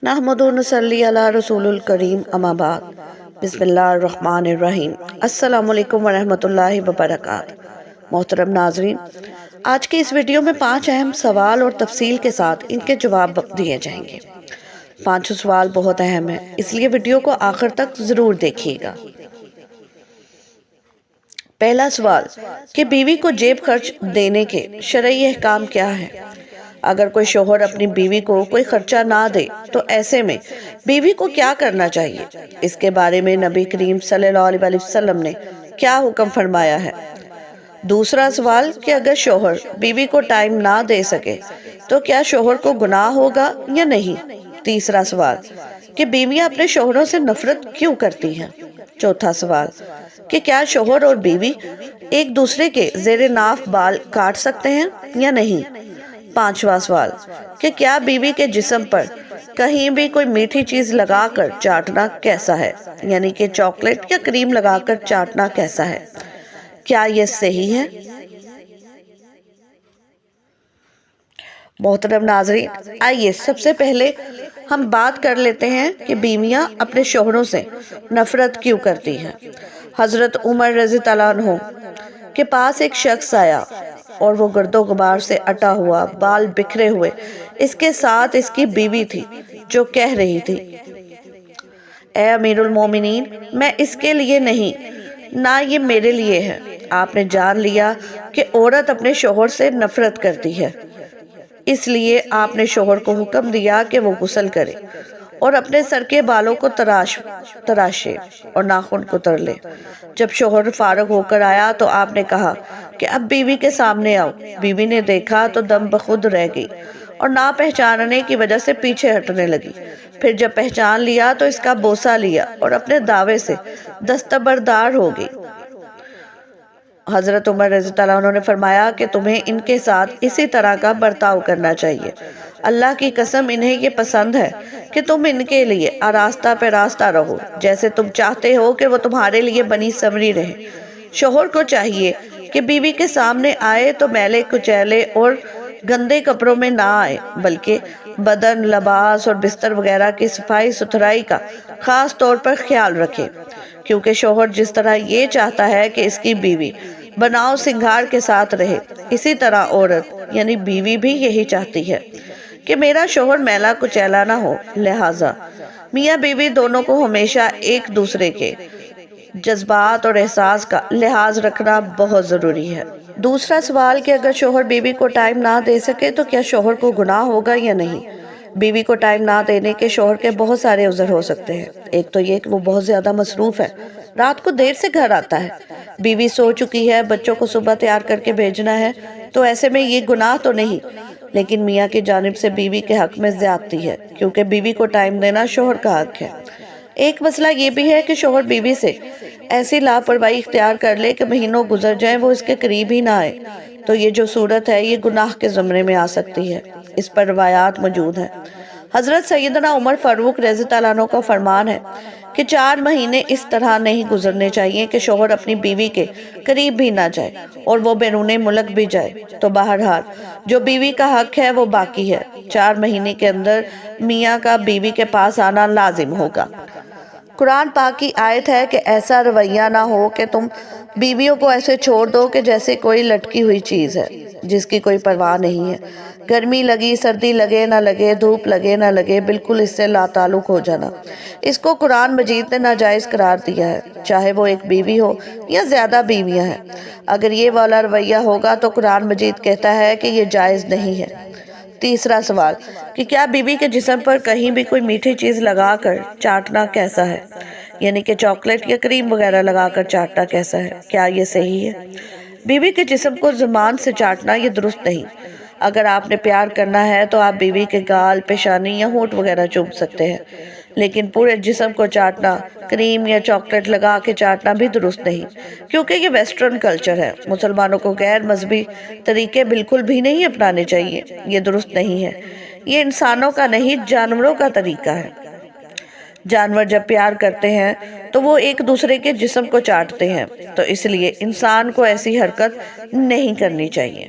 نحمد و نصلی علی رسول الکریم اما بعد بسم اللہ الرحمن الرحیم السلام علیکم ورحمۃ اللہ وبرکاتہ۔ محترم ناظرین، آج کے اس ویڈیو میں 5 اہم سوال اور تفصیل کے ساتھ ان کے جواب دیے جائیں گے۔ 5 سوال بہت اہم ہیں، اس لیے ویڈیو کو آخر تک ضرور دیکھیے گا۔ پہلا سوال کہ بیوی کو جیب خرچ دینے کے شرعی احکام کیا ہیں؟ اگر کوئی شوہر اپنی بیوی کو کوئی خرچہ نہ دے تو ایسے میں بیوی کو کیا کرنا چاہیے؟ اس کے بارے میں نبی کریم صلی اللہ علیہ وسلم نے کیا حکم فرمایا ہے؟ دوسرا سوال کہ اگر شوہر بیوی کو ٹائم نہ دے سکے تو کیا شوہر کو گناہ ہوگا یا نہیں؟ تیسرا سوال کہ بیویاں اپنے شوہروں سے نفرت کیوں کرتی ہیں؟ چوتھا سوال کہ کیا شوہر اور بیوی ایک دوسرے کے زیر ناف بال کاٹ سکتے ہیں یا نہیں؟ پانچواں سوال کہ کیا بیوی کے جسم پر کہیں بھی کوئی میٹھی چیز لگا کر چاٹنا کیسا ہے؟ یعنی کہ چاکلیٹ یا کریم لگا کر چاٹنا کیسا ہے؟ کیا یہ صحیح ہے؟ محترم ناظرین، آئیے سب سے پہلے ہم بات کر لیتے ہیں کہ بیویاں اپنے شوہروں سے نفرت کیوں کرتی ہیں۔ حضرت عمر رضی اللہ عنہ کے پاس ایک شخص آیا اور وہ گرد و غبار سے اٹا ہوا، بال بکھرے ہوئے، اس کے ساتھ اس کی بیوی تھی جو کہہ رہی تھی، اے امیر المومنین، میں اس کے لیے نہیں، نہ یہ میرے لیے ہے۔ آپ نے جان لیا کہ عورت اپنے شوہر سے نفرت کرتی ہے، اس لیے آپ نے شوہر کو حکم دیا کہ وہ غسل کرے اور اپنے سر کے بالوں کو تراشے اور ناخن کتر لے۔ جب شوہر فارغ ہو کر آیا تو آپ نے کہا کہ اب بیوی کے سامنے آؤ۔ بیوی نے دیکھا تو دم بخود رہ گئی اور نہ پہچاننے کی وجہ سے پیچھے ہٹنے لگی۔ پھر جب پہچان لیا تو اس کا بوسہ لیا اور اپنے دعوے سے دستبردار ہو گئی۔ حضرت عمر رضی اللہ عنہ نے فرمایا کہ تمہیں ان کے ساتھ اسی طرح کا برتاؤ کرنا چاہیے۔ اللہ کی قسم انہیں یہ پسند ہے کہ تم ان کے لیے آراستہ پہ راستہ رہو، جیسے تم چاہتے ہو کہ وہ تمہارے لیے بنی سنوری رہے۔ شوہر کو چاہیے کہ بیوی کے سامنے آئے تو میلے کچیلے اور گندے کپڑوں میں نہ آئے، بلکہ بدن، لباس اور بستر وغیرہ کی صفائی ستھرائی کا خاص طور پر خیال رکھے، کیونکہ شوہر جس طرح یہ چاہتا ہے کہ اس کی بیوی بناؤ سنگھار کے ساتھ رہے، اسی طرح عورت یعنی بیوی بھی یہی چاہتی ہے کہ میرا شوہر میلا کچیلا نہ ہو۔ لہٰذا میاں بیوی دونوں کو ہمیشہ ایک دوسرے کے جذبات اور احساس کا لحاظ رکھنا بہت ضروری ہے۔ دوسرا سوال کہ اگر شوہر بیوی کو ٹائم نہ دے سکے تو کیا شوہر کو گناہ ہوگا یا نہیں؟ بیوی کو ٹائم نہ دینے کے شوہر کے بہت سارے عذر ہو سکتے ہیں۔ ایک تو یہ کہ وہ بہت زیادہ مصروف ہے، رات کو دیر سے گھر آتا ہے، بیوی سو چکی ہے، بچوں کو صبح تیار کر کے بھیجنا ہے، تو ایسے میں یہ گناہ تو نہیں، لیکن میاں کی جانب سے بیوی کے حق میں زیادتی ہے، کیونکہ بیوی کو ٹائم دینا شوہر کا حق ہے۔ ایک مسئلہ یہ بھی ہے کہ شوہر بیوی سے ایسی لاپرواہی اختیار کر لے کہ مہینوں گزر جائیں وہ اس کے قریب ہی نہ آئے، تو یہ جو صورت ہے یہ گناہ کے زمرے میں آ سکتی ہے۔ اس پر روایات موجود ہیں۔ حضرت سیدنا عمر فاروق رضی اللہ عنہ کا فرمان ہے کہ 4 مہینے اس طرح نہیں گزرنے چاہیے کہ شوہر اپنی بیوی کے قریب بھی نہ جائے اور وہ بیرون ملک بھی جائے، تو بہرحال جو بیوی کا حق ہے وہ باقی ہے۔ 4 مہینے کے اندر میاں کا بیوی کے پاس آنا لازم ہوگا۔ قرآن پاک کی آیت ہے کہ ایسا رویہ نہ ہو کہ تم بیویوں کو ایسے چھوڑ دو کہ جیسے کوئی لٹکی ہوئی چیز ہے جس کی کوئی پرواہ نہیں ہے، گرمی لگی، سردی لگے نہ لگے، دھوپ لگے نہ لگے، بالکل اس سے لا تعلق ہو جانا۔ اس کو قرآن مجید نے ناجائز قرار دیا ہے، چاہے وہ ایک بیوی ہو یا زیادہ بیویاں ہیں۔ اگر یہ والا رویہ ہوگا تو قرآن مجید کہتا ہے کہ یہ جائز نہیں ہے۔ تیسرا سوال کہ کیا بیوی کے جسم پر کہیں بھی کوئی میٹھی چیز لگا کر چاٹنا کیسا ہے؟ یعنی کہ چاکلیٹ یا کریم وغیرہ لگا کر چاٹنا کیسا ہے؟ کیا یہ صحیح ہے؟ بیوی کے جسم کو زبان سے چاٹنا یہ درست نہیں۔ اگر آپ نے پیار کرنا ہے تو آپ بیوی کے گال، پیشانی یا ہونٹ وغیرہ چوم سکتے ہیں، لیکن پورے جسم کو چاٹنا، کریم یا چاکلیٹ لگا کے چاٹنا بھی درست نہیں، کیونکہ یہ ویسٹرن کلچر ہے۔ مسلمانوں کو غیر مذہبی طریقے بالکل بھی نہیں اپنانے چاہیے، یہ درست نہیں ہے۔ یہ انسانوں کا نہیں، جانوروں کا طریقہ ہے۔ جانور جب پیار کرتے ہیں تو وہ ایک دوسرے کے جسم کو چاٹتے ہیں، تو اس لیے انسان کو ایسی حرکت نہیں کرنی چاہیے۔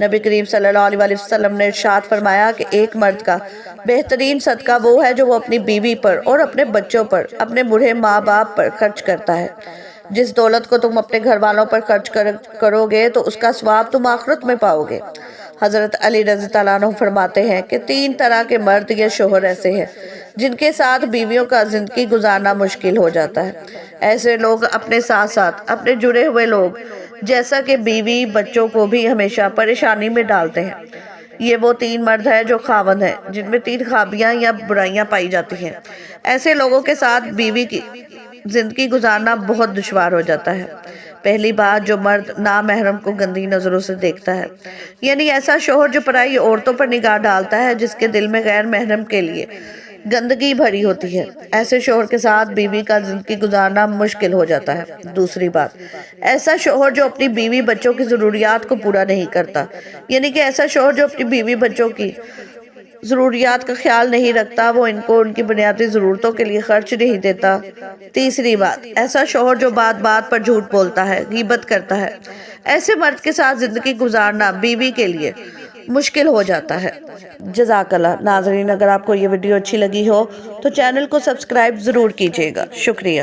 نبی کریم صلی اللہ علیہ وسلم نے ارشاد فرمایا کہ ایک مرد کا بہترین صدقہ وہ ہے جو وہ اپنی بیوی پر اور اپنے بچوں پر، اپنے بوڑھے ماں باپ پر خرچ کرتا ہے۔ جس دولت کو تم اپنے گھر والوں پر خرچ کرو گے تو اس کا ثواب تم آخرت میں پاؤ گے۔ حضرت علی رضی اللہ عنہ فرماتے ہیں کہ 3 طرح کے مرد یا شوہر ایسے ہیں جن کے ساتھ بیویوں کا زندگی گزارنا مشکل ہو جاتا ہے۔ ایسے لوگ اپنے ساتھ ساتھ اپنے جڑے ہوئے لوگ جیسا کہ بیوی بچوں کو بھی ہمیشہ پریشانی میں ڈالتے ہیں۔ یہ وہ 3 مرد ہیں جو خاوند ہیں جن میں 3 خرابیاں یا برائیاں پائی جاتی ہیں۔ ایسے لوگوں کے ساتھ بیوی کی زندگی گزارنا بہت دشوار ہو جاتا ہے۔ پہلی بات، جو مرد نامحرم کو گندی نظروں سے دیکھتا ہے، یعنی ایسا شوہر جو پرائی عورتوں پر نگاہ ڈالتا ہے جس کے دل میں غیر محرم کے لیے گندگی بھری ہوتی ہے، ایسے شوہر کے ساتھ بیوی کا زندگی گزارنا مشکل ہو جاتا ہے۔ دوسری بات، ایسا شوہر جو اپنی بیوی بچوں کی ضروریات کو پورا نہیں کرتا، یعنی کہ ایسا شوہر جو اپنی بیوی بچوں کی ضروریات کا خیال نہیں رکھتا، وہ ان کو ان کی بنیادی ضرورتوں کے لیے خرچ نہیں دیتا۔ تیسری بات، ایسا شوہر جو بات بات پر جھوٹ بولتا ہے، غیبت کرتا ہے، ایسے مرد کے ساتھ زندگی گزارنا بیوی کے لیے مشکل ہو جاتا ہے۔ جزاک اللہ۔ ناظرین، اگر آپ کو یہ ویڈیو اچھی لگی ہو تو چینل کو سبسکرائب ضرور کیجیے گا۔ شکریہ۔